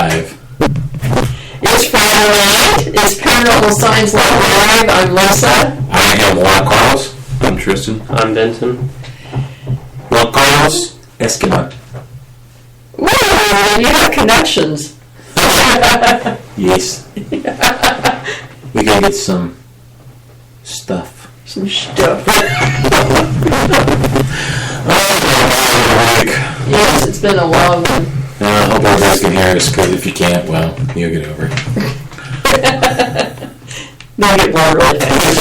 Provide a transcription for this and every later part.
live. It's Friday night. It's ParanormalScienceLab Live. I'm Lisa. I am Juan Carlos. I'm Tristan. I'm Benton. Juan Carlos Escobar. Whoa, you have connections. Yes. We gotta get some stuff. Some stuff. Yes, it's been a long one. I hope you guys can hear us, because if you can't, well, you'll get over it. They'll get more really fast.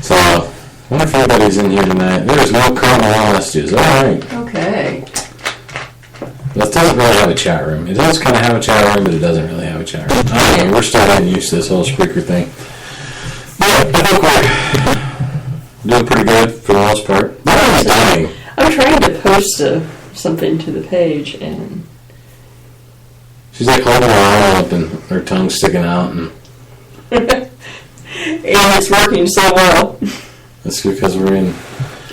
So, I wonder if anybody's in here tonight. There's no carnal honesties. Alright. Okay. It doesn't really have a chat room. It does kind of have a chat room, but it doesn't really have a chat room. I mean, we're still getting used to this whole speaker thing. But I think we're doing pretty good for the most part. I'm trying to post something to the page, and she's like holding her arm up and her tongue sticking out, and and it's working so well. that's because we're in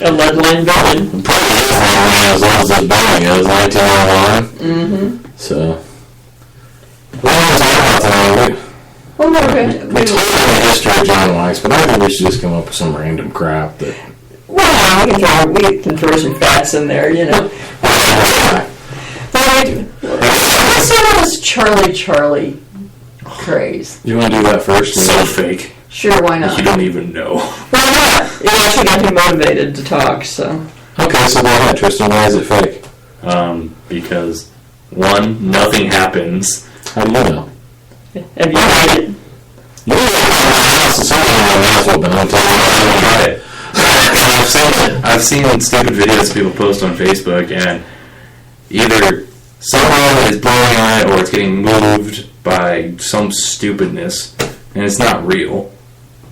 A lead-line building. as long as this building is 1901. Mm-hmm. So, we're going to talk about tonight. Well, no, We told the history of John Wax, but I think we should just come up with some random crap that. well, we can throw some facts in there, you know. But let's say that was Charlie craze. You want to do that first? So fake. Sure, why not? You don't even know. Why not? It actually got me motivated to talk, so. Okay, so go ahead, Tristan. Why is it fake? Because, one, nothing happens. How do you know? Have you heard it? You know, I've seen stupid videos people post on Facebook, and either someone is blowing on it or it's getting moved by some stupidness, and it's not real.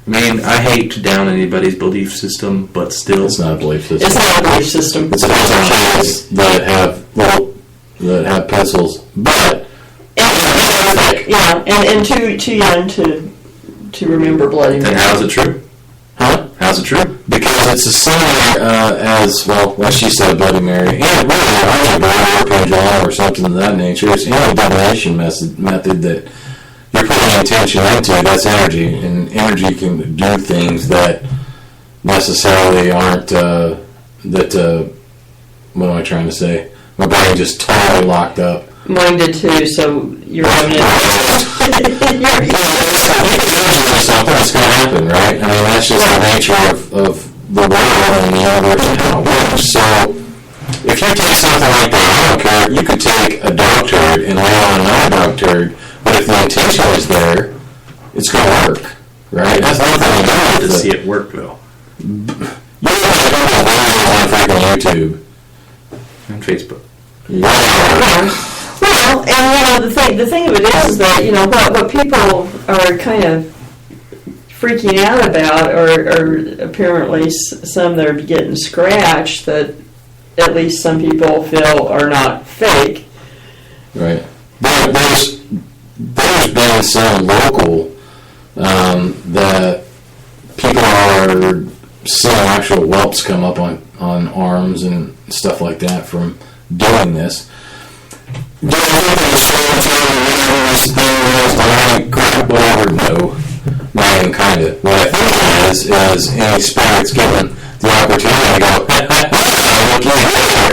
I mean, I hate to down anybody's belief system, but still. It's not a belief system. It's not a belief system. It's a bunch of kids that have pencils, but yeah, and too young to remember Bloody Mary. Then how's it true? huh? How's it true? Because it's a similar as well. She said Bloody Mary, and really, or something of that nature. It's any divination method that you're putting intention into. That's energy, and energy can do things that necessarily aren't. What am I trying to say? My brain just totally locked up. Mine did too, so you're having it. Something's going to happen, right? I mean, that's just the nature of the world and the universe and how it works. So, if you take something like that, I don't care, you could take a dog turd and lay on another dog turd, but if the intention is there, it's going to work, right? That's not that I have to see it work, though. You don't on freaking YouTube. On Facebook. Well, and the thing of it is that what people are kind of freaking out about, or apparently some that are getting scratched, that at least some people feel are not fake. Right. There's been some local that people are seeing actual whelps come up on arms and stuff like that from doing this. Whatever, no. Not even kind of. What I think it is any spirit's given the opportunity to go,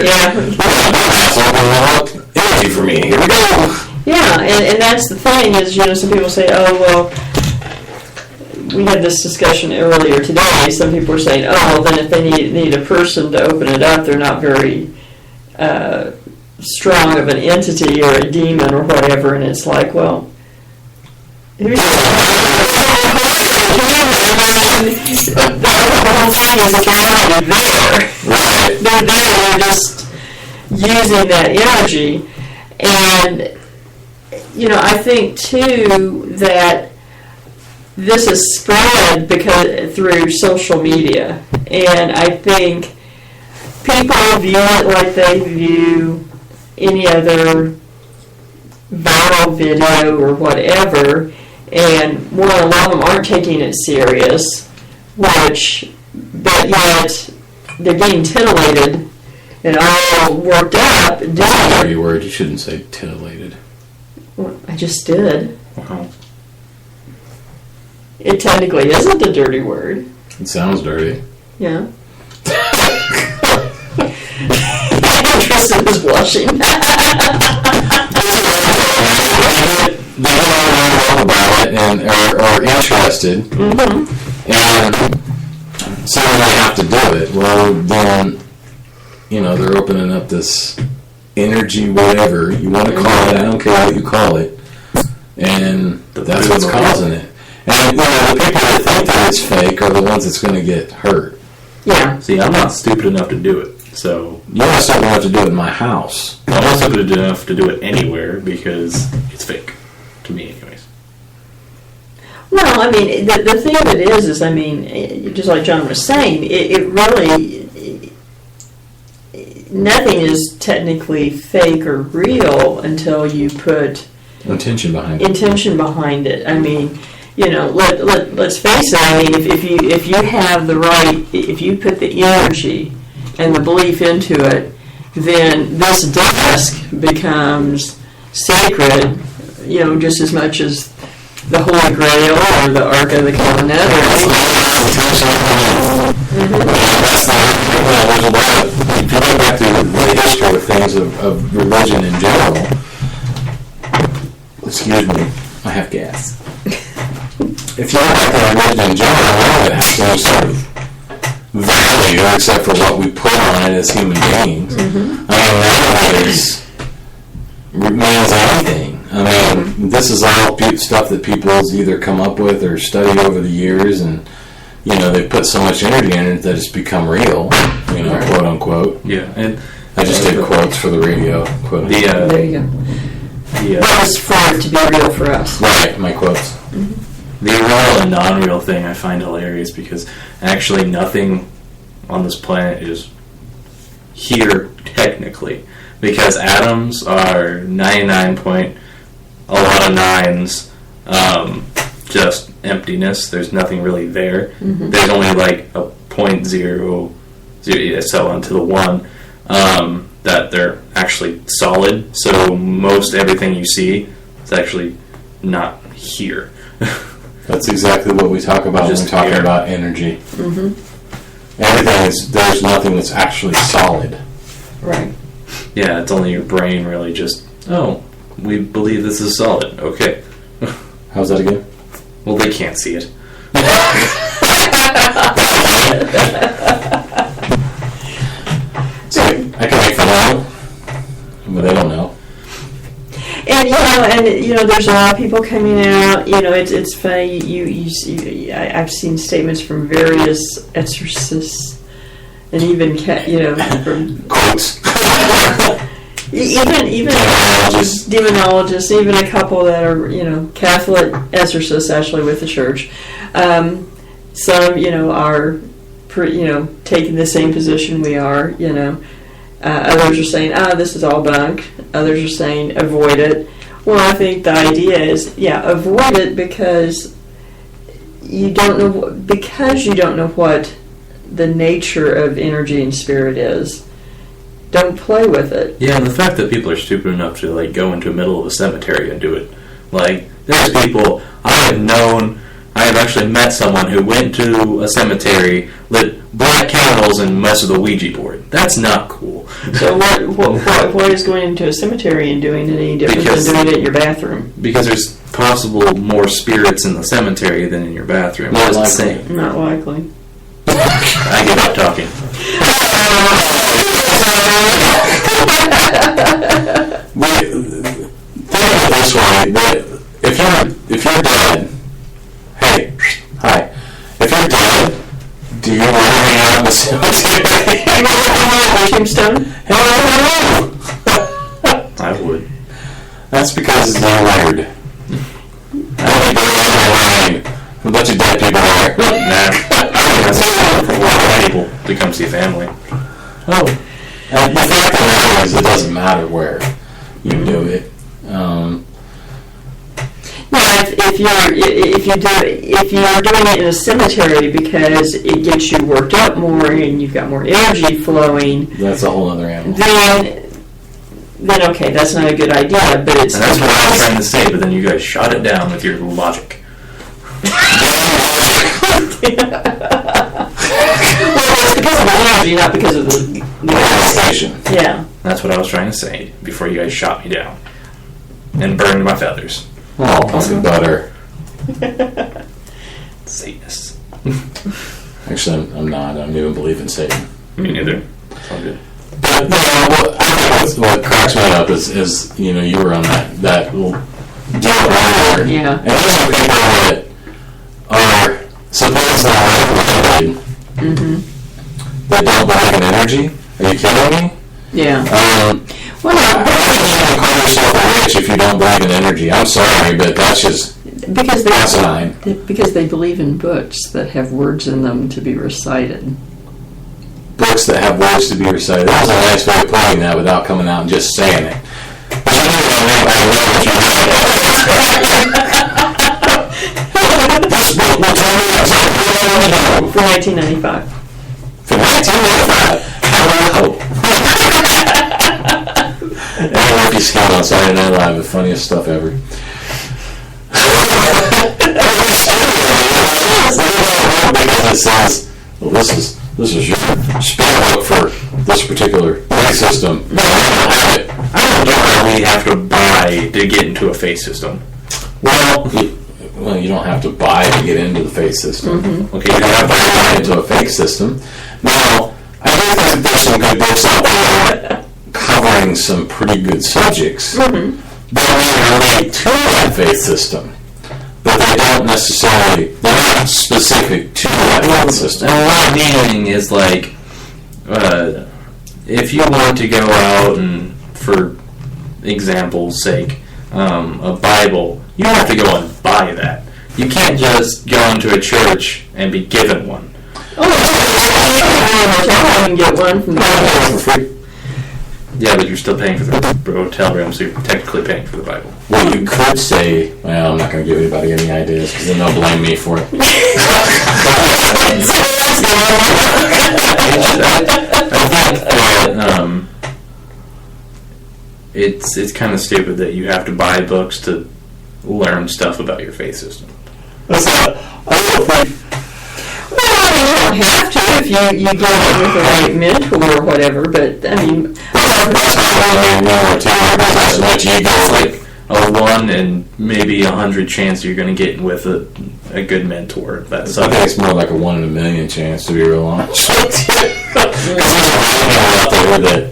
yeah, energy for me. Here we go. Yeah, and that's the thing is, some people say, oh, well, we had this discussion earlier today. Some people are saying, oh, well, then if they need a person to open it up, they're not very strong of an entity or a demon or whatever, and it's like, well, who's the whole thing is that they're not there. Right. They're there, they're just using that energy. And, I think, too, that this is spread through social media. And I think people view it like they view any other viral video or whatever, and more than a lot of them aren't taking it serious, but yet they're getting titillated and all worked up. That's a dirty word. You shouldn't say titillated. Well, I just did. Wow. It technically isn't a dirty word. It sounds dirty. Yeah. Tristan is blushing. They don't know about it and are interested, and so when they have to do it, well, then, they're opening up this energy, whatever you want to call it. I don't care what you call it, and that's what's causing it. And the people that think that it's fake are the ones that's going to get hurt. Yeah. See, I'm not stupid enough to do it, so... You're not stupid enough to do it in my house. I'm not stupid enough to do it anywhere because it's fake. To me, anyways. Well, I mean, the thing of it is, I mean, just like John was saying, it really... Nothing is technically fake or real until you put... Intention behind it. I mean... let's face it. I mean, if you have the right, if you put the energy and the belief into it, then this desk becomes sacred. Just as much as the Holy Grail or the Ark of the Covenant. If you go back to the history of things of religion in general, excuse me, I have gas. If you look at religion in general, it has no sort of value except for what we put on it as human beings. I mean, nowadays means anything. I mean, this is all stuff that people's either come up with or studied over the years, and they put so much energy in it that it's become real. Quote unquote. Yeah, and I just did quotes for the radio. Quote. There you go. That was for it to be real for us. Right, my quotes. The real and non-real thing I find hilarious because actually nothing on this planet is here technically, because atoms are 99 point a lot of nines, just emptiness. There's nothing really there. There's only like a 0.00 so on to the 1 that they're actually solid. So most everything you see is actually not here. That's exactly what we talk about when we're talking about energy. Everything is, there's nothing that's actually solid. Right. Yeah, it's only your brain really just, we believe this is solid. Okay. How's that again? Well, they can't see it. So I can make them know, but they don't know. And there's a lot of people coming out. It's funny. You see, I've seen statements from various exorcists, and even from Quotes. even demonologists, even a couple that are Catholic exorcists actually with the church. Some are taking the same position we are. Others are saying, this is all bunk. Others are saying, avoid it. Well, I think the idea is, avoid it because you don't know what the nature of energy and spirit is. Don't play with it. Yeah, and the fact that people are stupid enough to go into the middle of a cemetery and do it. There's people I have actually met someone who went to a cemetery, lit black candles, and messed with a Ouija board. That's not cool. So what is going into a cemetery and doing it any different than doing it in your bathroom? Because there's possible more spirits in the cemetery than in your bathroom. Not That's the same. Not likely. I give up talking. Think of it this way: if you're dead, hey, hi. If you're dead, do you want to hang out in the cemetery? Tombstone? Hell I would. That's because it's not weird. A bunch of dead people there. Nah. That's a lot of people to come see family. Oh. The fact of the matter is, it doesn't matter where you do it. Yeah, if you're doing it in a cemetery because it gets you worked up more and you've got more energy flowing, That's a whole other animal. then okay, that's not a good idea. But it's And that's what I was trying to say, but then you guys shot it down with your logic. Well, it's because of the energy, not because of the Manifestation. yeah. That's what I was trying to say before you guys shot me down and burned my feathers. Oh, butter. Satanists. Actually, I'm not. I don't even believe in Satan. Me neither. It's all good. But no, what cracks me up is you were on that little deal earlier. Yeah. And those are people that are supposedly like-minded. Mm-hmm. They don't believe in energy. Are you kidding me? Yeah. Well, how can you call yourself a witch if you don't believe in energy? I'm sorry, but that's just because asinine. because they believe in books that have words in them to be recited. Books that have words to be recited. That was a nice way of putting that without coming out and just saying it. But you know what I mean? I love what you mean. This book will tell me exactly what I want to know. For 1995. For 1995. How do I hope? Eddie Murphy's Skin on Saturday Night Live, the funniest stuff ever. Because it says, well, this is your spell book for this particular faith system. No, I don't You don't really have to buy to get into a faith system. Well, you don't have to buy to get into the faith system. Mm-hmm. Okay, you don't have to buy into a faith system. Now, I do think there's some good books out there covering some pretty good subjects Mm-hmm. that relate to that faith system. But they don't necessarily, they're not specific to that faith system. And what I'm meaning is like, if you want to go out and, for example's sake, a Bible, you have to go and buy that. You can't just go into a church and be given one. Oh, I can get one from the For free. Yeah, but you're still paying for the hotel room, so you're technically paying for the Bible. Well, you could say, well, I'm not going to give anybody any ideas because then they'll blame me for it. It's kind of stupid that you have to buy books to learn stuff about your faith system. That's not, I don't think. Well, you don't have to if you get it with the right mentor or whatever, but I mean, It's like a 1 in maybe 100 chance you're going to get with a good mentor. That's I think it's more like a 1 in a million chance, to be real honest. Because there's a lot of people out there that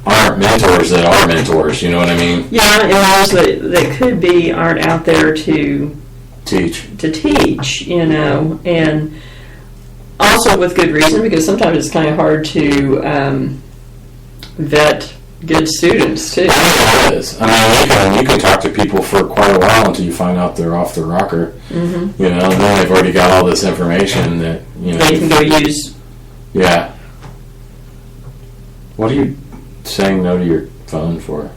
aren't mentors that are mentors, you know what I mean? yeah, and those that could be aren't out there to Teach. teach, and also with good reason, because sometimes it's kind of hard to vet good students too. It is. I mean, you can talk to people for quite a while until you find out they're off the rocker. Mm-hmm. And then they've already got all this information that, They can go use. Yeah. What are you saying no to your phone for?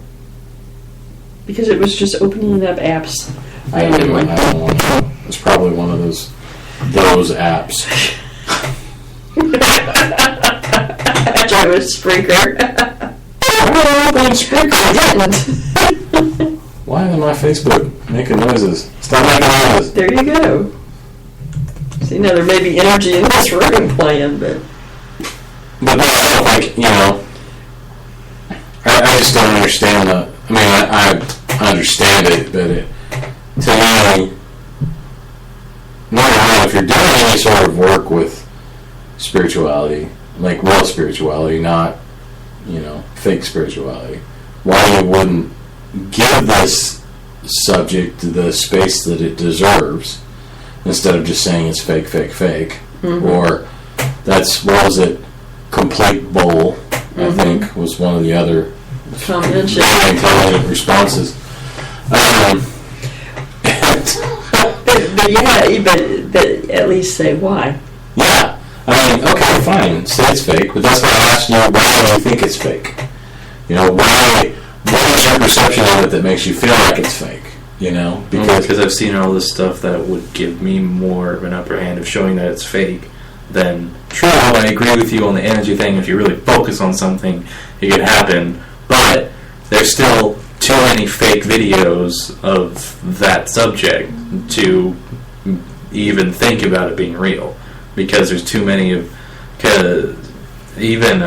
Because it was just opening up apps. I don't want to. It's probably one of those apps. I was Spreaker. Why is my Facebook making noises? Stop making noises. There you go. See, now there may be energy in this room playing, but But no, I don't think, I just don't understand the, I mean, I understand it, but to me, number one, if you're doing any sort of work with spirituality, like real spirituality, not, fake spirituality, why you wouldn't give this subject the space that it deserves instead of just saying it's fake, fake, fake, or that's, what was it, complete bull, I think, was one of the other comments. very intelligent responses. But at least say why. Yeah. I mean, okay, fine, say it's fake, but that's why I asked you, why do you think it's fake? What is your perception of it that makes you feel like it's fake? because I've seen all this stuff that would give me more of an upper hand of showing that it's fake. Then true, I agree with you on the energy thing. If you really focus on something, it could happen. But there's still too many fake videos of that subject to even think about it being real, because there's too many of, even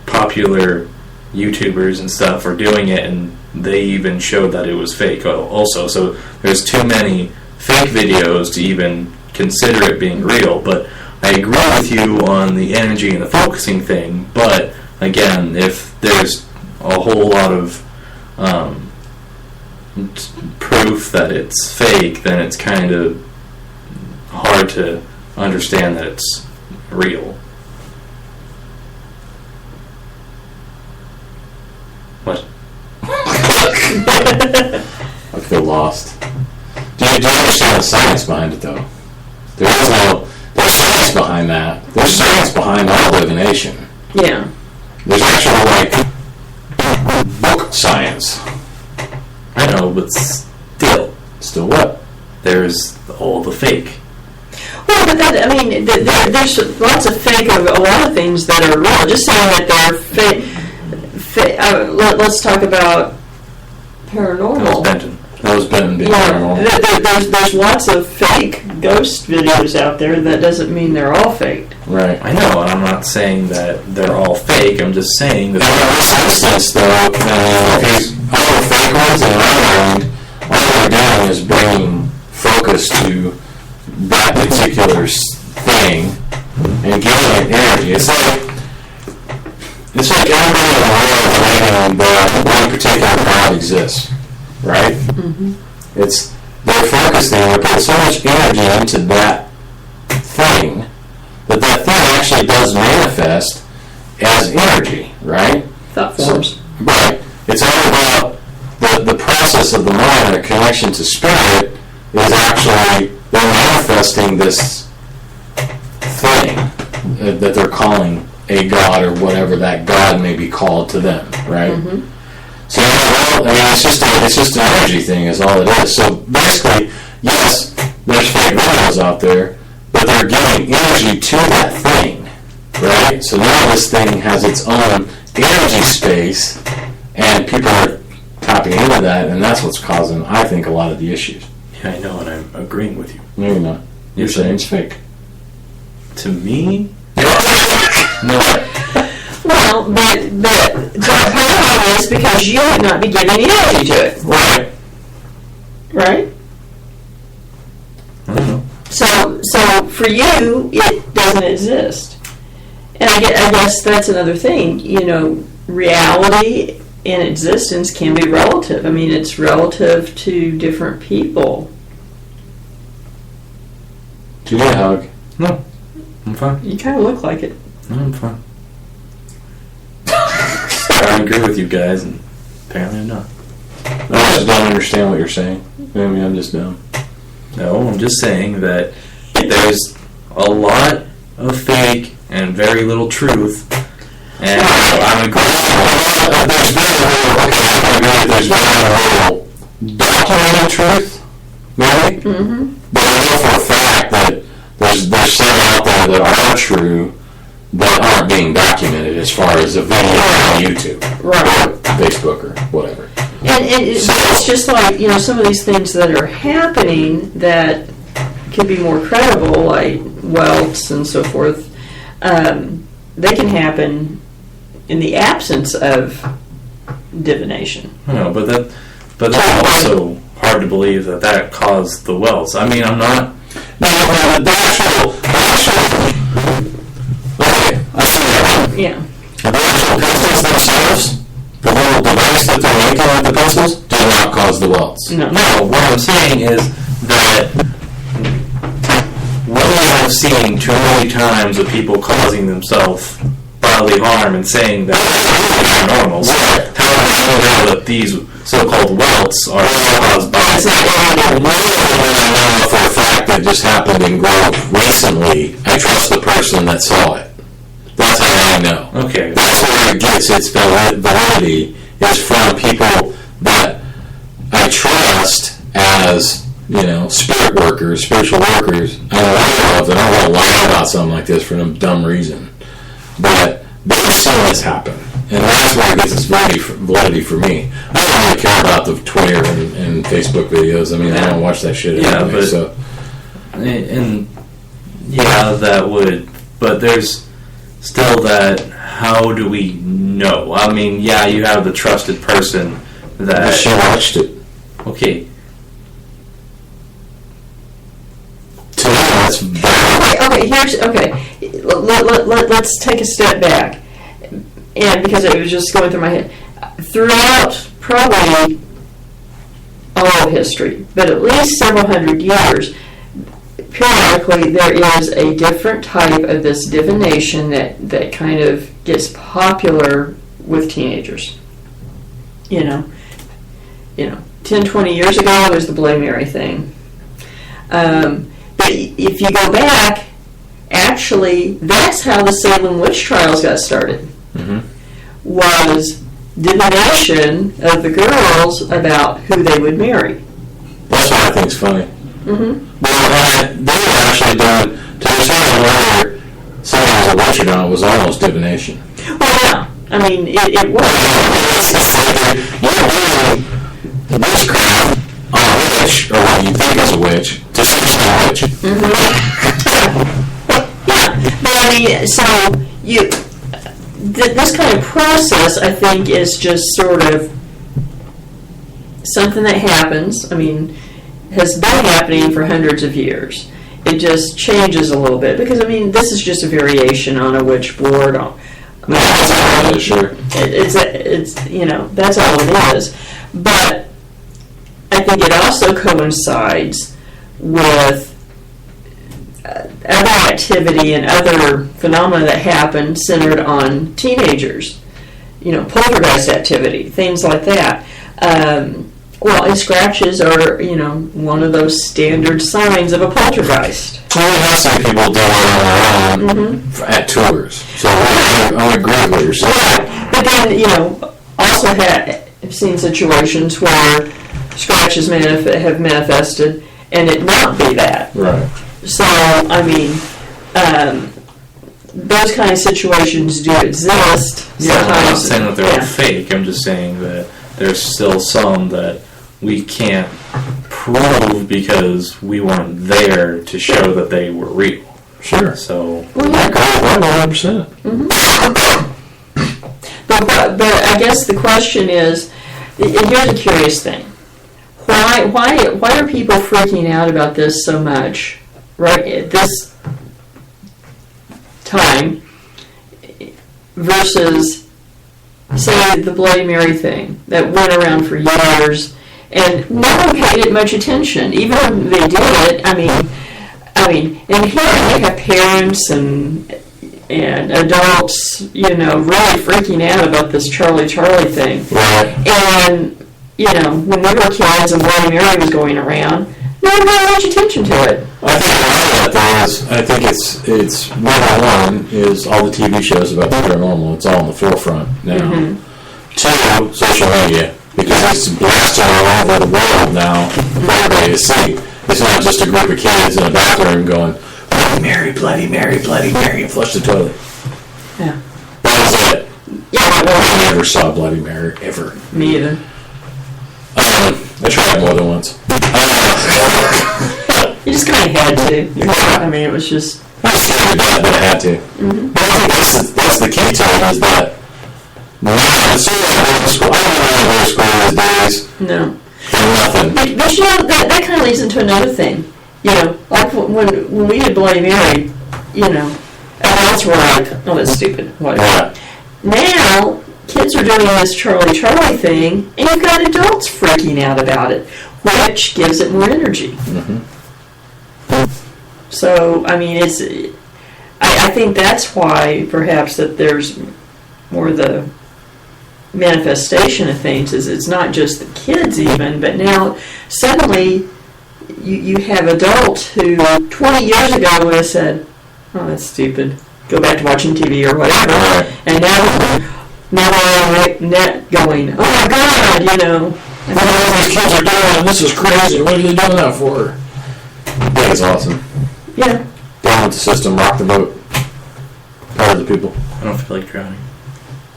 popular YouTubers and stuff are doing it, and they even showed that it was fake also. So there's too many fake videos to even consider it being real. But I agree with you on the energy and the focusing thing, but again, if there's a whole lot of proof that it's fake, then it's kind of hard to understand that it's real. What? I feel lost. Do you understand the science behind it, though? There's science behind that. There's science behind all divination. Yeah. There's actual, book science. I know, but still. Still what? There's all the fake. Well, but there's lots of fake of a lot of things that are real. Just saying that they're fake. Let's talk about paranormal. That was Benton being paranormal. There's lots of fake ghost videos out there. That doesn't mean they're all fake. Right. I know, and I'm not saying that they're all fake. I'm just saying that. In this instance, though, all the fake ones in my mind, all they're doing is bringing focus to that particular thing and giving it energy. It's like everybody in the world claiming that one particular God exists, right? Mm-hmm. They're focusing, they're putting so much energy into that thing that thing actually does manifest as energy, right? Thought forms. Right. It's all about the process of the mind, the connection to spirit is actually, they're manifesting this thing that they're calling a god or whatever that god may be called to them, right? Mm-hmm. So, it's just an energy thing is all it is. So basically, yes, there's fake videos out there, but they're giving energy to that thing, right? So now this thing has its own energy space, and people are tapping into that, and that's what's causing, I think, a lot of the issues. Yeah, I know, and I'm agreeing with you. No, you're not. You're saying it's fake. To me? No. Well, but part of it is because you would not be giving energy to it. Right. Right? I don't know. So for you, it doesn't exist. And I guess that's another thing. Reality and existence can be relative. I mean, it's relative to different people. Do you need a hug? No. I'm fine. You kind of look like it. No, I'm fine. I agree with you guys, and apparently I'm not. I just don't understand what you're saying. Maybe I'm just dumb. No, I'm just saying that there's a lot of fake and very little truth, and I'm agreeing. There's very little documented truth, maybe? Mm-hmm. But I know for a fact that there's some out there that are true that aren't being documented as far as a video on YouTube Right. or Facebook or whatever. And it's just like, some of these things that are happening that could be more credible, like welts and so forth, they can happen in the absence of divination. No, but that's also hard to believe that caused the welts. I mean, I'm not. No, the actual. Okay, I see that. Yeah. The actual pencils themselves, the little device that they're making with the pencils, do not cause the welts. No. No, what I'm saying is that what we have seen too many times of people causing themselves bodily harm and saying that it's paranormal. How do we know that these so-called welts are caused by... I know for a fact that just happened in Grove recently. I trust the person that saw it. That's how I know. Okay. That's where it gets its validity, is from people that I trust as, spirit workers, spiritual workers, I don't want to lie about something like this for some dumb reason. But they've seen this happen. And that's where it gets its validity for me. I don't really care about the Twitter and Facebook videos. I mean, I don't watch that shit anyway. That would. But there's still that, how do we know? I mean, yeah, you have the trusted person that... But she watched it. Okay. To me, that's Okay, let's take a step back. And because it was just going through my head. Throughout probably all of history, but at least several hundred years, periodically there is a different type of this divination that kind of gets popular with teenagers. 10, 20 years ago it was the Bloody Mary thing. But if you go back, actually that's how the Salem witch trials got started. Mm-hmm. Was divination of the girls about who they would marry. That's what I think is funny. Mm-hmm. Well, they were actually done to determine whether someone was a witch or not was almost divination. Well, yeah. I mean, it was. You're doing witchcraft on a witch, or what you think is a witch, to see she's a witch. Mm-hmm. Yeah. But I mean, so this kind of process, I think, is just sort of something that happens. I mean, has been happening for hundreds of years. It just changes a little bit because, I mean, this is just a variation on a witch board. Sure. It's that's all it is. But I think it also coincides with other activity and other phenomena that happen centered on teenagers. Poltergeist activity, things like that. And scratches are, one of those standard signs of a poltergeist. Well, we have seen people do it on their own at tours. So I agree with what you're saying. Right. But then, also have seen situations where scratches have manifested and it not be that. Right. So, I mean, those kind of situations do exist. Yeah, I'm not saying that they're fake. I'm just saying that there's still some that we can't prove because we weren't there to show that they were real. Sure. So, I agree 100%. Mm-hmm. But I guess the question is, and here's a curious thing. Why are people freaking out about this so much right at this time versus, say, the Bloody Mary thing that went around for years and no one paid it much attention, even when they did it. I mean, and here they have parents and adults, really freaking out about this Charlie thing. Right. And when we were kids and Bloody Mary was going around, no one paid much attention to it. I think a lot of that is, I think it's number one is all the TV shows about the paranormal. It's all in the forefront now. Mm-hmm. 2, social media, because it's blasted all over the world now for everybody to see. It's not just a group of kids in a bathroom going, Bloody Mary, Bloody Mary, Bloody Mary, and flush the toilet. Yeah. That was it. Yeah. I never saw Bloody Mary, ever. Me either. I tried more than once. You just kind of had to. I mean, it was just... I was scared about it, but I had to. Mm-hmm. But I think that's the key to it, is that as soon as I went to school, I don't know where school these days. No. Nothing. But that kind of leads into another thing. Like when we did Bloody Mary, adults were like, oh, that's stupid. Whatever. Yeah. Now, kids are doing this Charlie thing, and you've got adults freaking out about it, which gives it more energy. Mm-hmm. So, I mean, I think that's why, perhaps, that there's more the manifestation of things, is it's not just the kids even, but now, suddenly, you have adults who 20 years ago would have said, oh, that's stupid, go back to watching TV or whatever, and now they're on the net going, oh my God, What are these kids are doing? This is crazy. What are they doing that for? I think it's awesome. Yeah. Down with the system, rock the boat. Power the people. I don't feel like drowning.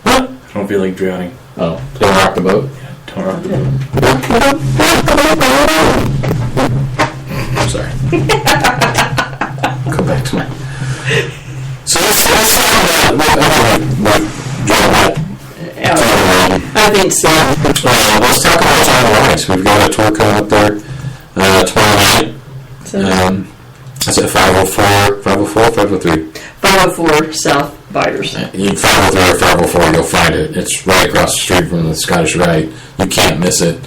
What? I don't feel like drowning. Oh, don't rock the boat? Yeah, don't rock the boat. I'm sorry. Go back to my... So let's talk about I think so. let's talk about John Rice. We've got a tour coming up there tomorrow night. Is it 504, 503? 504 South Biters. You 503 or 504, you'll find it. It's right across the street from the Scottish Rite. You can't miss it.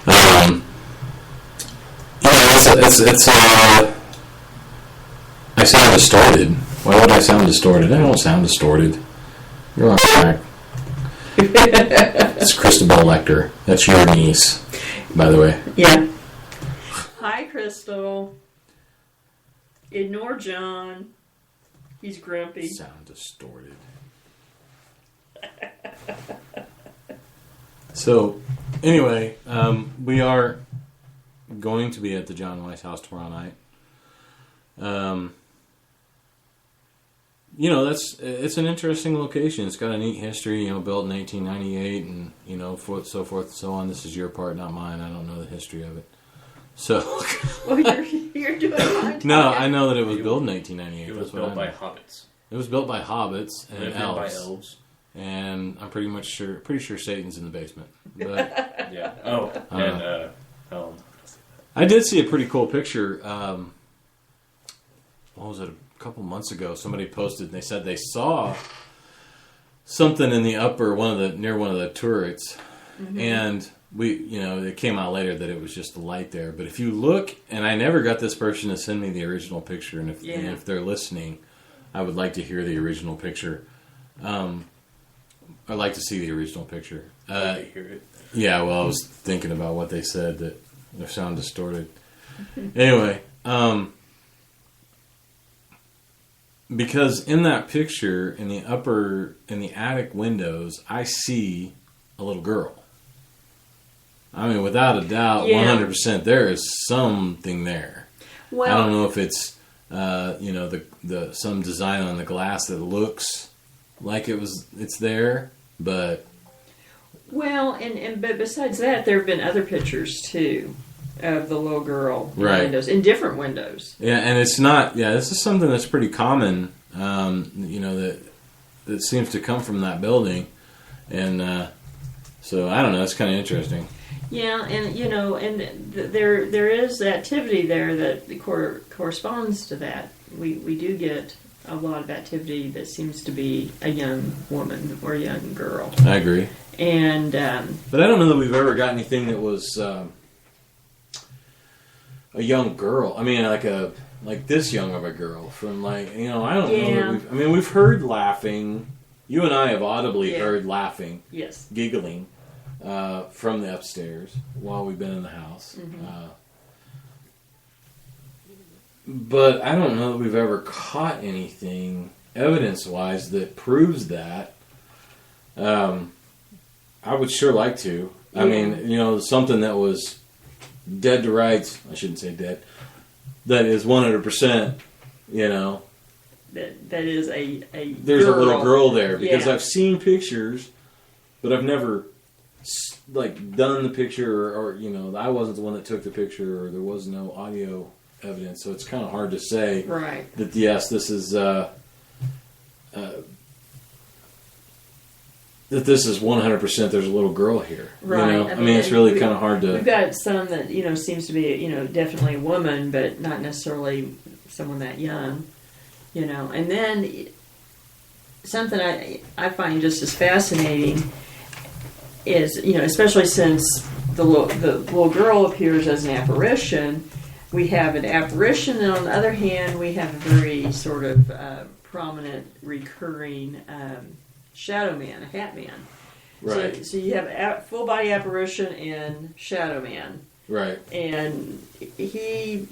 I sound distorted. Why would I sound distorted? I don't sound distorted. You're on track. It's Christabel Lecter. That's your niece, by the way. Yeah. Hi, Crystal. Ignore John. He's grumpy. Sound distorted. So, anyway, we are going to be at the John Weiss house tomorrow night. It's an interesting location. It's got a neat history, built in 1898 and, so forth and so on. This is your part, not mine. I don't know the history of it. So. Well, you're doing fine. No, I know that it was built in 1898. It was built by hobbits. It was built by hobbits and elves. By elves. And I'm pretty sure Satan's in the basement. But Yeah. Oh, and I did see a pretty cool picture. What was it? A couple months ago, somebody posted and they said they saw something in the upper near one of the turrets, and it came out later that it was just the light there. But if you look, and I never got this person to send me the original picture, and if they're listening, I would like to hear the original picture. I'd like to see the original picture. I hear it. Yeah, well, I was thinking about what they said, that their sound distorted. Anyway, because in that picture, in the attic windows, I see a little girl. I mean, without a doubt, 100%, there is something there. Well, I don't know if it's, the some design on the glass that looks like it's there, but. Well, but besides that, there have been other pictures too of the little girl in windows, in different windows. Yeah, and it's not. Yeah, this is something that's pretty common. That seems to come from that building, and so I don't know. It's kind of interesting. Yeah, and there is activity there that corresponds to that. We do get a lot of activity that seems to be a young woman or a young girl. I agree. And but I don't know that we've ever got anything that was a young girl. I mean, like this young of a girl from I don't know. That we've heard laughing. You and I have audibly heard laughing. Yes. Giggling from the upstairs while we've been in the house. Mm-hmm. But I don't know that we've ever caught anything evidence-wise that proves that. I would sure like to. Yeah. I mean, something that was dead to rights. I shouldn't say dead. That is 100%, That is a there's girl. A little girl there. Because I've seen pictures, but I've never, done the picture or I wasn't the one that took the picture or there was no audio evidence. So it's kind of hard to say that, yes, this is... that this is 100% there's a little girl here. Right. I mean, it's really kind of hard to... We've got some that, seems to be, definitely a woman, but not necessarily someone that young, And then something I find just as fascinating is, especially since the little girl appears as an apparition, we have an apparition, and on the other hand, we have a very sort of prominent, recurring... Shadow Man, a Hat Man. Right. So you have full body apparition and Shadow Man. Right. And he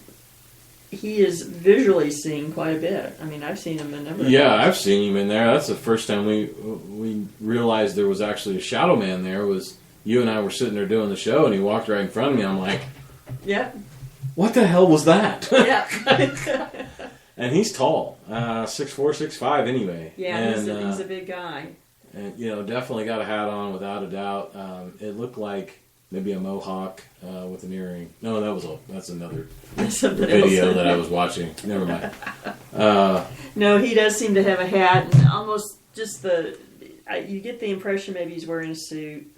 is visually seen quite a bit. I mean, I've seen him a number of times. I've seen him in there. That's the first time we realized there was actually a Shadow Man there was you and I were sitting there doing the show, and he walked right in front of me. I'm like, Yeah. what the hell was that? Yeah. And he's tall, 6'4", 6'5", anyway. Yeah, and, he's a big guy. And, definitely got a hat on without a doubt. It looked like maybe a mohawk with an earring. No, that's another video that I was watching. Never mind. No, he does seem to have a hat, and almost just you get the impression maybe he's wearing a suit,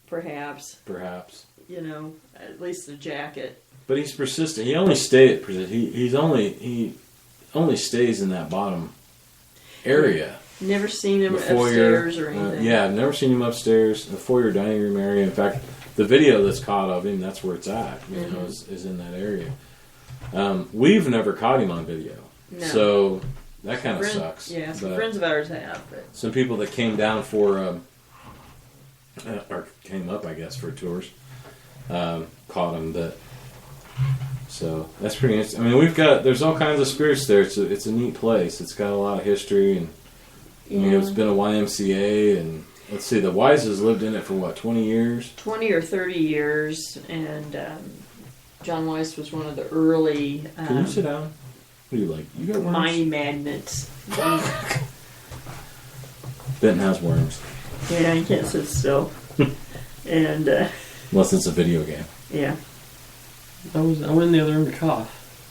perhaps. Perhaps. At least a jacket. But he's persistent. He only stays. He only stays in that bottom area. Never seen him upstairs or anything. Yeah, I've never seen him upstairs. The foyer dining room area. In fact, the video that's caught of him, that's where it's at. Is in that area. We've never caught him on video, so that kind of sucks. Yeah, some friends of ours have. But. Some people that came down for, or came up, I guess, for tours, caught him. So that's pretty interesting. I mean, there's all kinds of spirits there. It's a neat place. It's got a lot of history, and it's been a YMCA, and let's see, the Wises lived in it for 20 years? 20 or 30 years, and John Weiss was one of the early... Can you sit down? What do you like? You got worms? Mining magnets. Benton has worms. Yeah, you can't sit still. And... unless it's a video game. Yeah. I went in the other room to cough.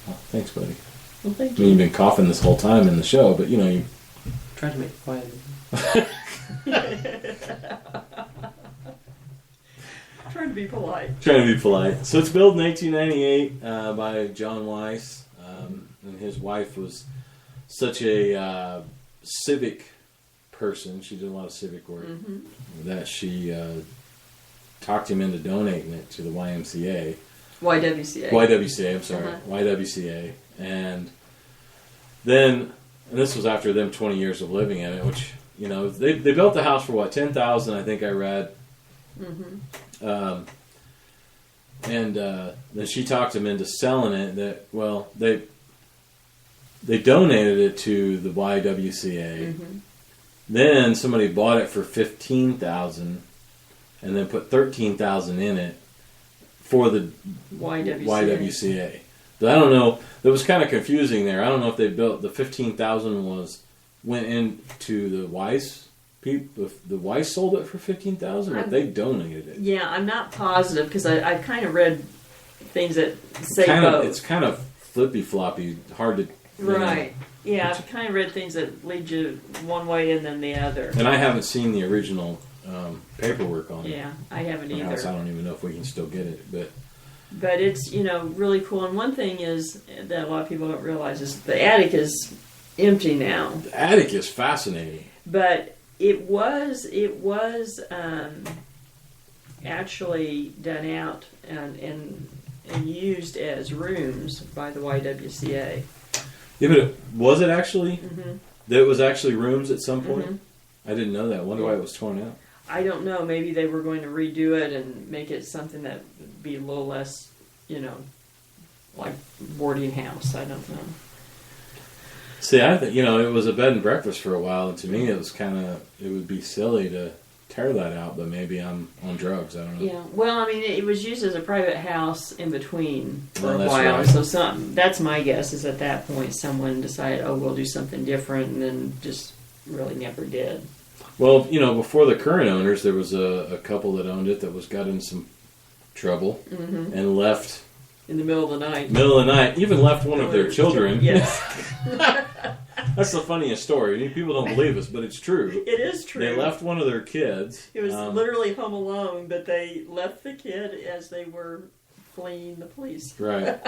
Oh, thanks, buddy. Well, thank I mean, you've been coughing this whole time in the show, but you... Tried to make it quiet. Trying to be polite. Trying to be polite. So it's built in 1898 by John Weiss, and his wife was such a civic person. She did a lot of civic work that she talked him into donating it to the YMCA. YWCA. I'm sorry. YWCA. And then, and this was after them 20 years of living in it, which, they built the house for $10,000, I think I read. And then she talked him into selling it. They donated it to the YWCA. Then somebody bought it for $15,000 and then put $13,000 in it for the YWCA. But I don't know. That was kind of confusing there. I don't know if they built the $15,000 went into the Weiss people. If the Weiss sold it for $15,000, or if they donated it. Yeah, I'm not positive because I kind of read things that say both. It's kind of flippy floppy, hard to. Right. Yeah, I've kind of read things that lead you one way and then the other. And I haven't seen the original paperwork on it. Yeah, I haven't either. House, I don't even know if we can still get it, but it's really cool. And one thing is that a lot of people don't realize is the attic is empty now. The attic is fascinating. But it was actually done out and used as rooms by the YWCA. Yeah, but was it actually? There was actually rooms at some point? I didn't know that. I wonder why it was torn out. I don't know. Maybe they were going to redo it and make it something that would be a little less, like boarding house. I don't know. See, I think, it was a bed and breakfast for a while, and to me it was it would be silly to tear that out, but maybe I'm on drugs. I don't know. Yeah. Well, I mean, it was used as a private house in between for a that's while. right. So that's my guess is at that point someone decided, we'll do something different, and then just really never did. Well, before the current owners, there was a couple that owned it that got in some trouble and left in the middle of the night. Even left one of their children. Yes. That's the funniest story. People don't believe us, but it's true. It is true. They left one of their kids. It was literally home alone, but they left the kid as they were fleeing the police. Right.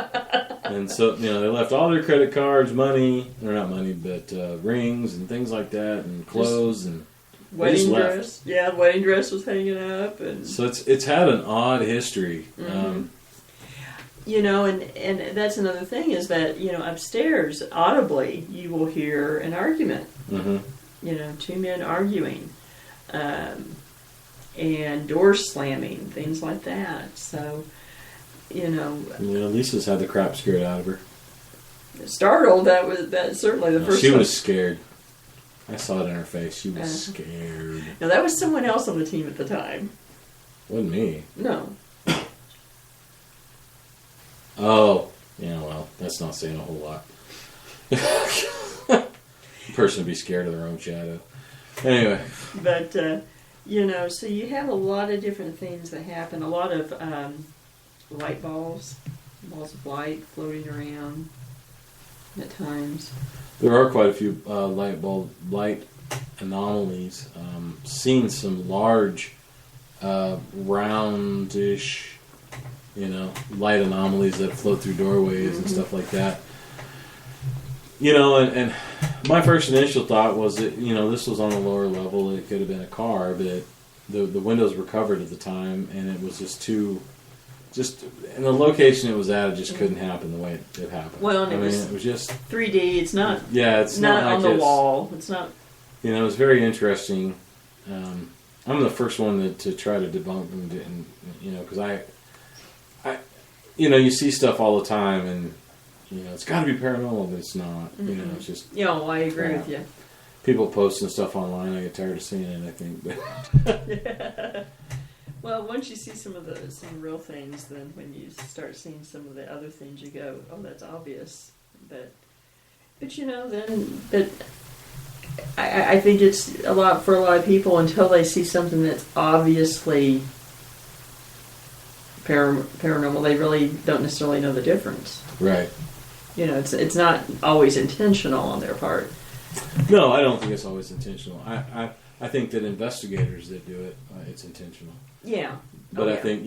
And so, they left all their credit cards, money, or not money, but rings and things like that, and clothes, and wedding dress. Yeah, the wedding dress was hanging up. And so it's had an odd history. And that's another thing is that, upstairs, audibly, you will hear an argument. Two men arguing. And doors slamming, things like that. So, Lisa's had the crap scared out of her. Startled, that's certainly the first She one. was scared. I saw it in her face. She was scared. No, that was someone else on the team at the time. Wasn't me. No. Oh, yeah, well, that's not saying a whole lot. The person would be scared of their own shadow. Anyway. But, so you have a lot of different things that happen. A lot of light balls of light floating around at times. There are quite a few light anomalies. Seen some large, roundish, light anomalies that float through doorways and stuff like that. And my first initial thought was that, this was on a lower level. It could have been a car, but the windows were covered at the time, and it was just in the location it was at, it just couldn't happen the way it happened. Well, and it was just 3D. It's not. Yeah, it's not like on the wall. It's not. It was very interesting. I'm the first one to try to debunk them, because I you see stuff all the time, and it's got to be paranormal, but it's not. Mm-hmm. It's just. I agree with you. People posting stuff online, I get tired of seeing it. I think, but. Yeah. Well, once you see some real things, then when you start seeing some of the other things, you go, "Oh, that's obvious." But I think it's a lot for a lot of people until they see something that's obviously paranormal. They really don't necessarily know the difference. Right. It's not always intentional on their part. No, I don't think it's always intentional. I think that investigators that do it, it's intentional. Yeah. But I think,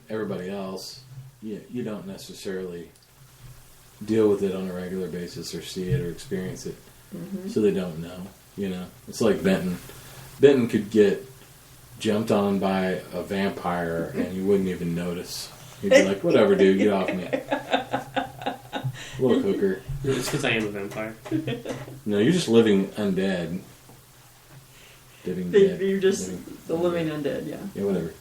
everybody else, you don't necessarily deal with it on a regular basis or see it or experience it. Mm-hmm. So they don't know, It's like Benton. Benton could get jumped on by a vampire and you wouldn't even notice. You'd be like, whatever, dude, get off me. Little hooker. It's because I am a vampire. No, you're just living undead. You're just the living undead, yeah. Yeah, whatever.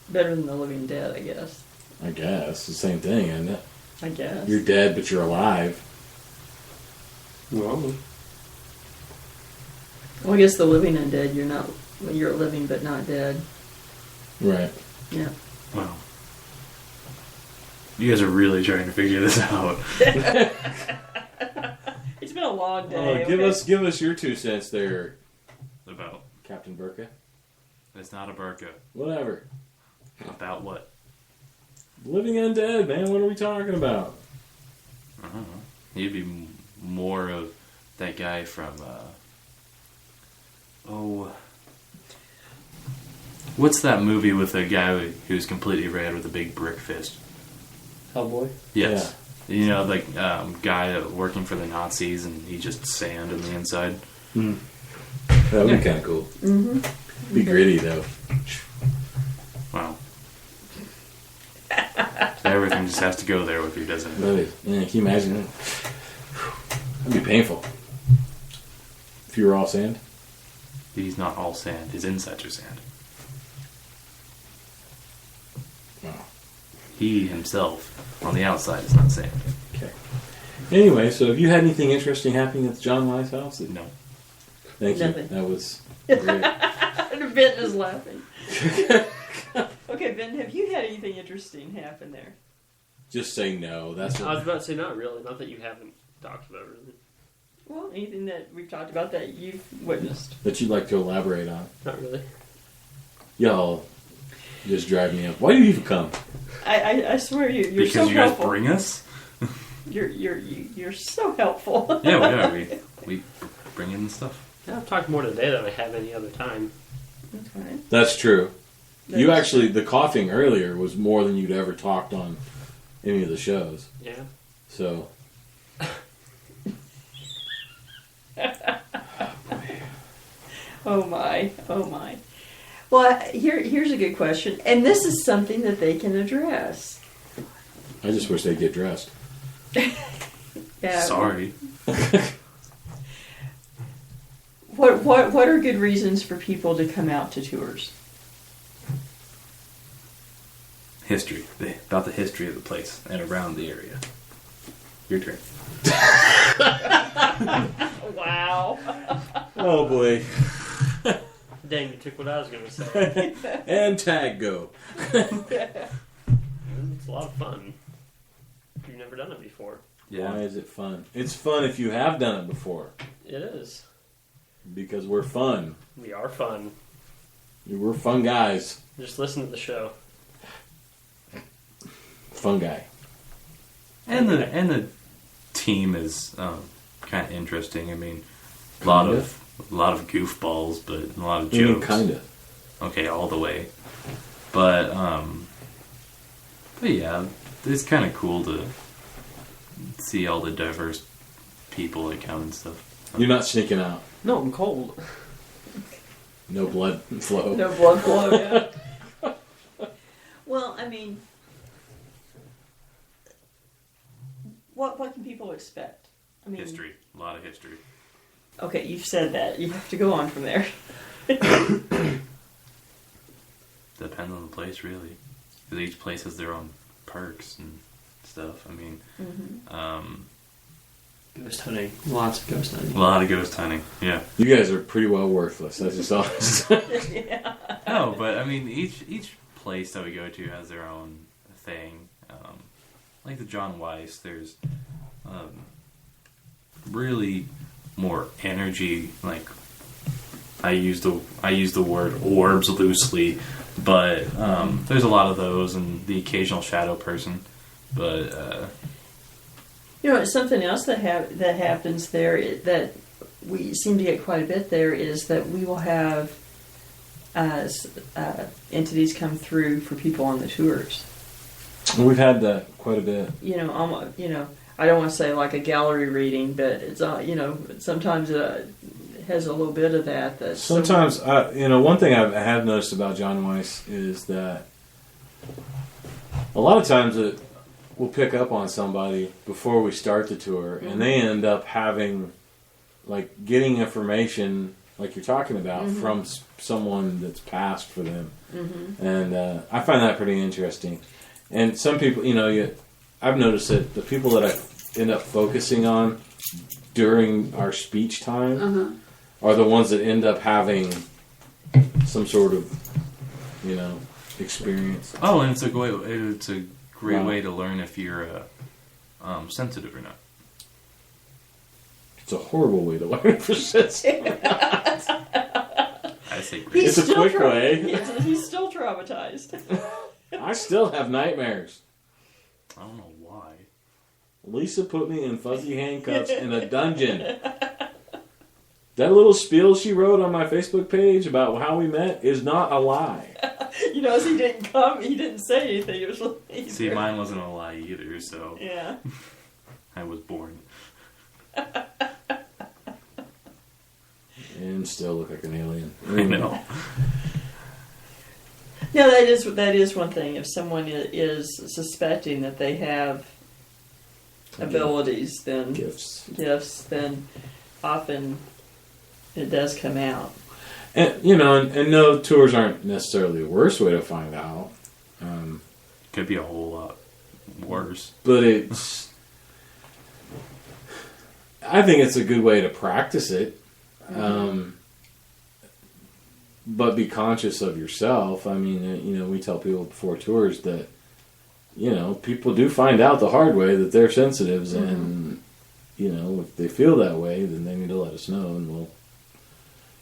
Better than the living dead, I guess. I guess. The same thing, isn't it? I guess. You're dead, but you're alive. Well, I guess the living undead, you're living but not dead. Right. Yeah. Wow. You guys are really trying to figure this out. It's been a long day. Give us your 2 cents there, About. Captain Burka. It's not a burqa. Whatever. About what? Living undead, man. What are we talking about? I don't know. You'd be more of that guy from, what's that movie with a guy who's completely red with a big brick fist? Hellboy? Yes. Yeah. Guy working for the Nazis and he just sand on the inside. Mm. That would be kind of cool. Mm-hmm. Be gritty, though. Wow. So everything just has to go there if he doesn't. Yeah, can you imagine that? That'd be painful. If you were all sand? He's not all sand. His insides are sand. Wow. He himself, on the outside, is not sand. Okay. Anyway, so have you had anything interesting happening at John Wise' house? No. Thank you. Nothing. That was great. Ben is laughing. Okay, Ben, have you had anything interesting happen there? Just say no. That's I what. was about to say not really. Not that you haven't talked about really. Well, anything that we've talked about that you've witnessed? That you'd like to elaborate on. Not really. Y'all just drive me up. Why do you even come? I swear you're Because so you guys helpful. bring us? You're so helpful. Yeah, we are. We bring in stuff. Yeah, I've talked more today than I have any other time. Okay. That's true. You actually, the coughing earlier was more than you'd ever talked on any of the shows. Yeah. So. Oh my. Well, here's a good question, and this is something that they can address. I just wish they'd get dressed. Yeah. Sorry. What are good reasons for people to come out to tours? History. About the history of the place and around the area. Your turn. Wow. Oh boy. Dang, you took what I was going to say. And tag go. It's a lot of fun. If you've never done it before. Why is it fun? It's fun if you have done it before. It is. Because we're fun. We are fun. We're fun guys. Just listen to the show. Fun guy. And the team is kind of interesting. I mean, a lot of goofballs, but a lot of jokes. Kind of. Okay, all the way. But yeah, it's kind of cool to see all the diverse people that come and stuff. You're not sneaking out. No, I'm cold. No blood flow. No blood flow, yeah. Well, I mean, what can people expect? I mean, History. A lot of history. Okay, you've said that. You have to go on from there. Depends on the place, really. Because each place has their own perks and stuff. I mean, Ghost hunting. Lots of ghost hunting. a lot of ghost hunting. Yeah. You guys are pretty well worthless. That's just honest. Yeah. No, but I mean, each place that we go to has their own thing. Like the John Weiss, there's really more energy. Like I use the word orbs loosely, but there's a lot of those and the occasional shadow person. But You know, something else that happens there that we seem to get quite a bit there is that we will have entities come through for people on the tours. We've had that quite a bit. You know, I don't want to say like a gallery reading, but it's sometimes it has a little bit of that. Sometimes, one thing I have noticed about John Weiss is that a lot of times we'll pick up on somebody before we start the tour, and they end up having, like, getting information, like you're talking about, from someone that's passed for them. And I find that pretty interesting. And some people, I've noticed that the people that I end up focusing on during our speech time are the ones that end up having some sort of, experience. oh, and it's a great way to learn if you're sensitive or not. It's a horrible way to learn for sensitive. I say great. It's a quick way. He's still traumatized. I still have nightmares. I don't know why. Lisa put me in fuzzy handcuffs in a dungeon. That little spiel she wrote on my Facebook page about how we met is not a lie. As he didn't come, he didn't say anything. It was See, mine wasn't a lie either, so yeah. I was born. And still look like an alien. I know. No, that is one thing. If someone is suspecting that they have abilities, then Gifts. then often it does come out. And, and no, tours aren't necessarily the worst way to find out. Could be a whole lot worse. But I think it's a good way to practice it. But be conscious of yourself. I mean, we tell people before tours that, people do find out the hard way that they're sensitives, and, if they feel that way, then they need to let us know, and we'll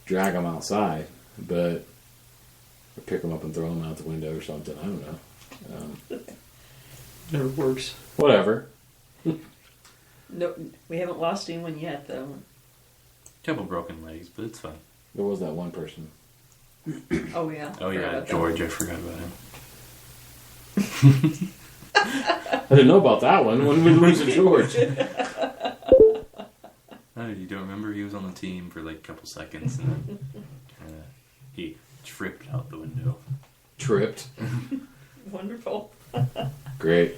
drag them outside. But or pick them up and throw them out the window or something. I don't know. Never works. Whatever. No, we haven't lost anyone yet, though. Couple broken legs, but it's fun. There was that one person. Oh yeah. Oh yeah, George. I forgot about him. I didn't know about that one. When did we lose to George? Oh, you don't remember? He was on the team for like a couple seconds, and then he tripped out the window. Tripped. Wonderful. Great.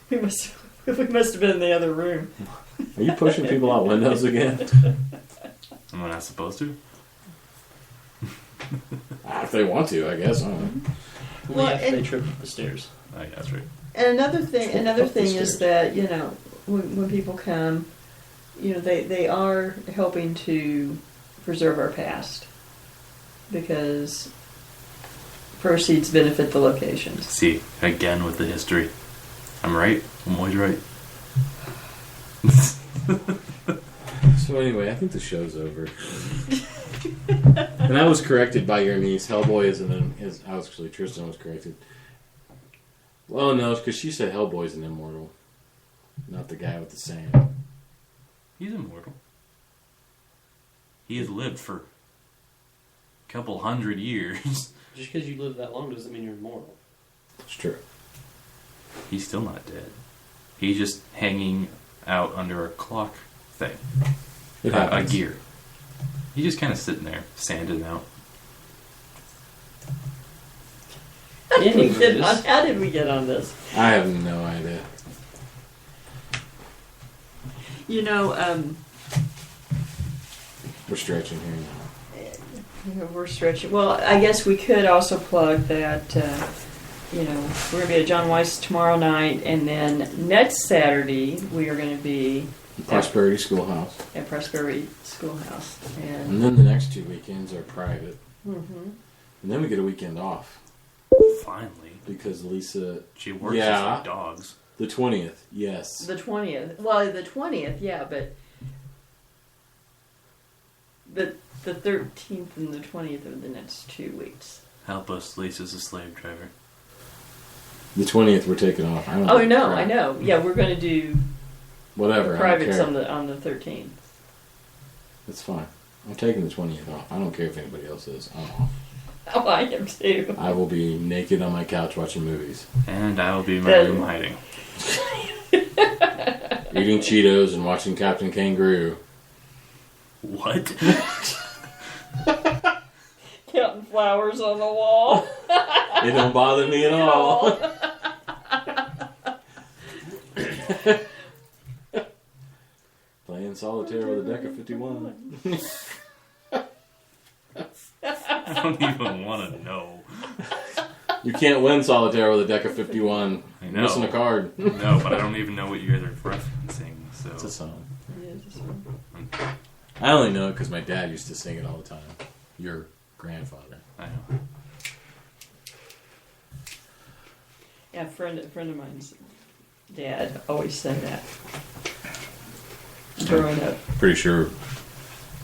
We must have been in the other room. Are you pushing people out windows again? Am I not supposed to? If they want to, I guess. I don't know. Only Well, if they and- trip up the stairs. Oh, yeah, that's right. And another thing Up the is stairs. that when people come, they are helping to preserve our past. because proceeds benefit the locations. See, again with the history. I'm right. I'm always right. So anyway, I think the show's over. And I was corrected by your niece. Hellboy is actually Tristan was corrected. Well, no, because she said Hellboy's an immortal, not the guy with the sand. He's immortal. He has lived for a couple hundred years. Just because you live that long doesn't mean you're immortal. It's true. He's still not dead. He's just hanging out under a clock thing. It A happens. gear. He's just kind of sitting there, sanding out. How did we get Anyways. on, how did we get on this? I have no idea. You know, We're stretching here now. we're stretching. Well, I guess we could also plug that, we're going to be at John Weiss tomorrow night, and then next Saturday we are going to be Prosperity Schoolhouse. at Prosperity Schoolhouse. And And then the next 2 weekends are private. mhm. And then we get a weekend off. Finally. Because Lisa... She works Yeah. just like dogs. The 20th, yes. The 20th. Well, the 20th, yeah, but the 13th and the 20th are the next 2 weeks. Help us, Lisa's a slave driver. The 20th we're taking off. I don't Oh give a no, crap. I know. Yeah, we're going to do Whatever, I don't privates care. on the 13th. It's fine. I'm taking the 20th off. I don't care if anybody else is. I'm off. Oh, I am too. I will be naked on my couch watching movies. And I will be in my room hiding. Eating Cheetos and watching Captain Kangaroo. What? Counting flowers on the wall. It don't bother me at all. Playing solitaire with a deck of 51. I don't even want to know. You can't win solitaire with a deck of 51. I You're know. missing a card. No, but I don't even know what you guys are referencing. So It's a song. Yeah, just one. I only know it because my dad used to sing it all the time. Your grandfather. I know. Yeah, a friend of mine's dad always said that. Growing up. Pretty sure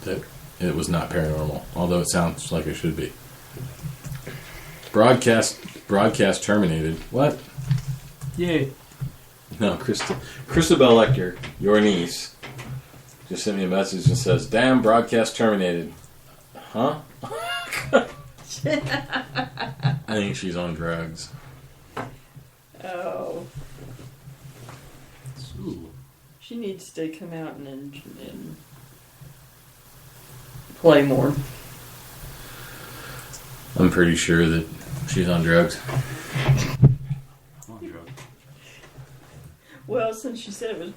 that it was not paranormal, although it sounds like it should be. Broadcast terminated. What? Yay. No, Christabel Lecter, your niece, just sent me a message and says, "Damn, broadcast terminated." Huh? I think she's on drugs. Oh. Ooh. She needs to come out and play more. I'm pretty sure that she's on drugs. I'm on drugs. Well, since she said it was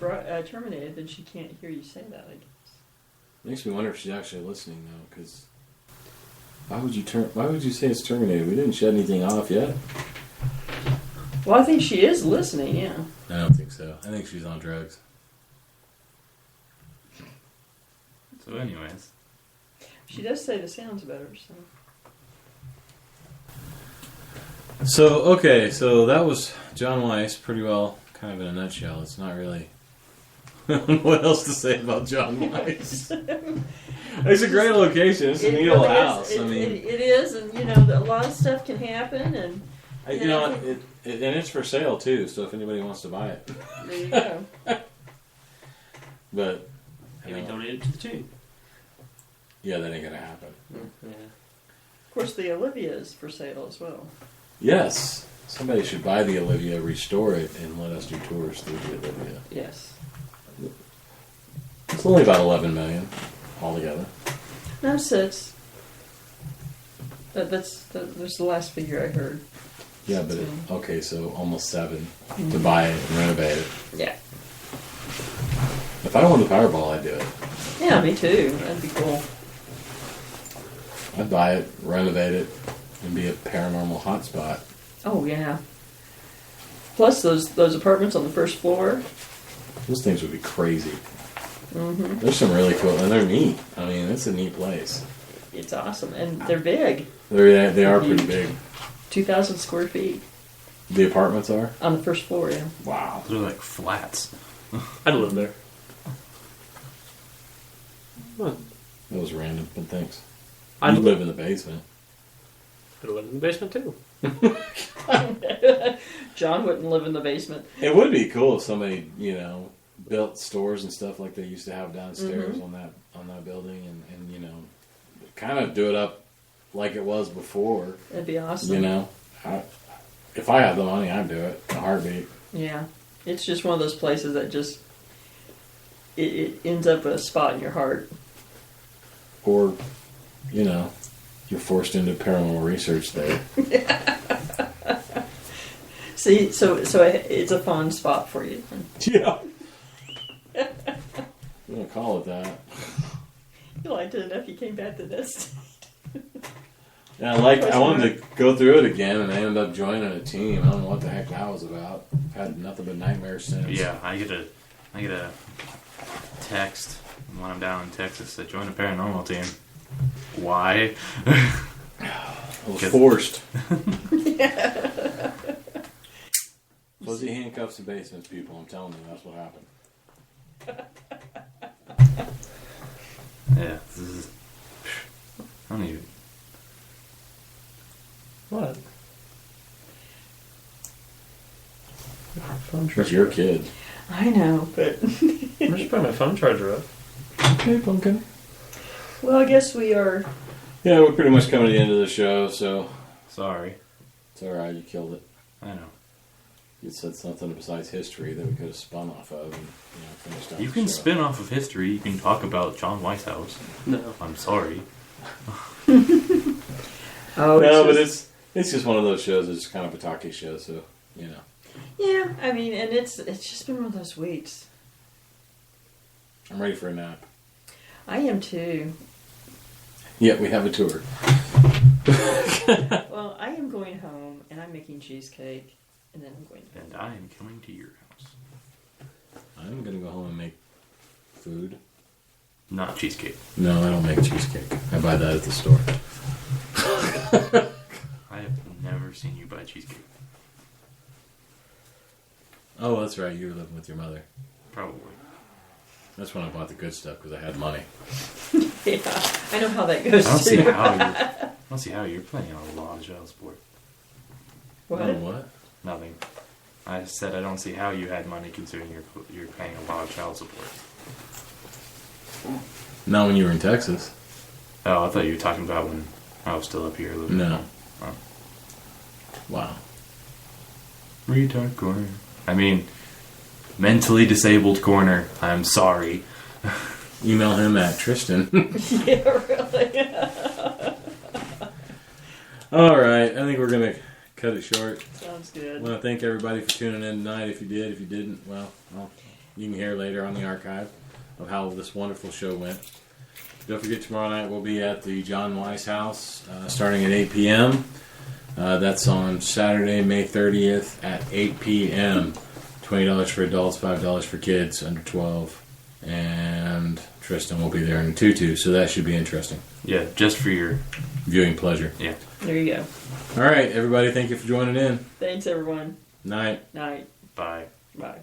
terminated, then she can't hear you say that, I guess. Makes me wonder if she's actually listening though, because why would you say it's terminated? We didn't shut anything off yet. Well, I think she is listening, yeah. I don't think so. I think she's on drugs. So, anyways. She does say the sound's better, so. So that was John Weiss, pretty well, kind of in a nutshell. It's not really... What else to say about John Weiss? It's a great location. It's a neat old house. It is, and a lot of stuff can happen, and and it's for sale too. So if anybody wants to buy it, there you go. but Maybe donate it to the chain. yeah, that ain't gonna happen. Yeah. Of course, the Olivia is for sale as well. Yes, somebody should buy the Olivia, restore it, and let us do tours through the Olivia. Yes. It's only about 11 million altogether. No, so that's the last figure I heard. Yeah, but okay, so almost 7 to buy it and renovate it. Yeah. If I won the Powerball, I'd do it. Yeah, me too. That'd be cool. I'd buy it, renovate it, and be a paranormal hotspot. Oh yeah. Plus those apartments on the first floor. Those things would be crazy. Mm-hmm. There's some really cool, and they're neat. I mean, it's a neat place. it's awesome, and they're big. They are pretty big. 2,000 square feet The apartments are? on the first floor. Yeah. Wow. They're like flats. I'd live there. Huh. That was random, but thanks. I'd You live in the basement. I'd live in the basement too. John wouldn't live in the basement. It would be cool if somebody, built stores and stuff like they used to have downstairs on that building, and kind of do it up like it was before. That'd be awesome. If I had the money, I'd do it in a heartbeat. Yeah, it's just one of those places that just it ends up a spot in your heart. Or, you're forced into paranormal research there. See, so it's a fun spot for you. Yeah. I'm gonna call it that. You liked it enough. You came back to this. Yeah, I wanted to go through it again, and I ended up joining a team. I don't know what the heck that was about. I've had nothing but nightmares since. Yeah, I get a text when I'm down in Texas that join a paranormal team. Why? I was forced. Fuzzy handcuffs and basements, people. I'm telling you, that's what happened. Yeah, this is. I don't even. What? Phone It's charger. your kid. I know, but I'm just putting my phone charger up. Okay, pumpkin. well, I guess we are. Yeah, we're pretty much coming to the end of the show, so Sorry. it's alright, you killed it. I know. You said something besides history that we could have spun off of and finished out You the can show. spin off of history. You can talk about John Weishaus. No. I'm sorry. Oh, No, but just- it's just one of those shows. It's kind of a talkie show, so yeah. I mean, and it's just been one of those weeks. I'm ready for a nap. I am too. Yeah, we have a tour. Well, I am going home, and I'm making cheesecake, and then I'm going to bed. And I am coming to your house. I'm gonna go home and make food. Not cheesecake. No, I don't make cheesecake. I buy that at the store. I have never seen you buy cheesecake. Oh, that's right. You were living with your mother. Probably. That's when I bought the good stuff because I had money. Yeah, I know how that goes I don't see too. how I don't see how you're playing on a lot of child support. What? Oh, what? Nothing. I said I don't see how you had money considering you're paying a lot of child support. Not when you were in Texas. Oh, I thought you were talking about when I was still up here living. No. Oh. Wow. Retard corner. I mean, mentally disabled corner. I'm sorry. Email him at Tristan. Yeah, really. All right. I think we're going to cut it short. Sounds I good. want to thank everybody for tuning in tonight. If you did, if you didn't, well, you can hear later on the archive of how this wonderful show went. Don't forget, tomorrow night we'll be at the John Weiss House starting at 8 p.m. That's on Saturday, May 30th at 8 p.m. $20 for adults, $5 for kids under 12. And Tristan will be there in a tutu, so that should be interesting. Yeah, just for your Viewing pleasure. yeah. There you go. All right, everybody, thank you for joining in. Thanks, everyone. Night. Night. Bye. Bye.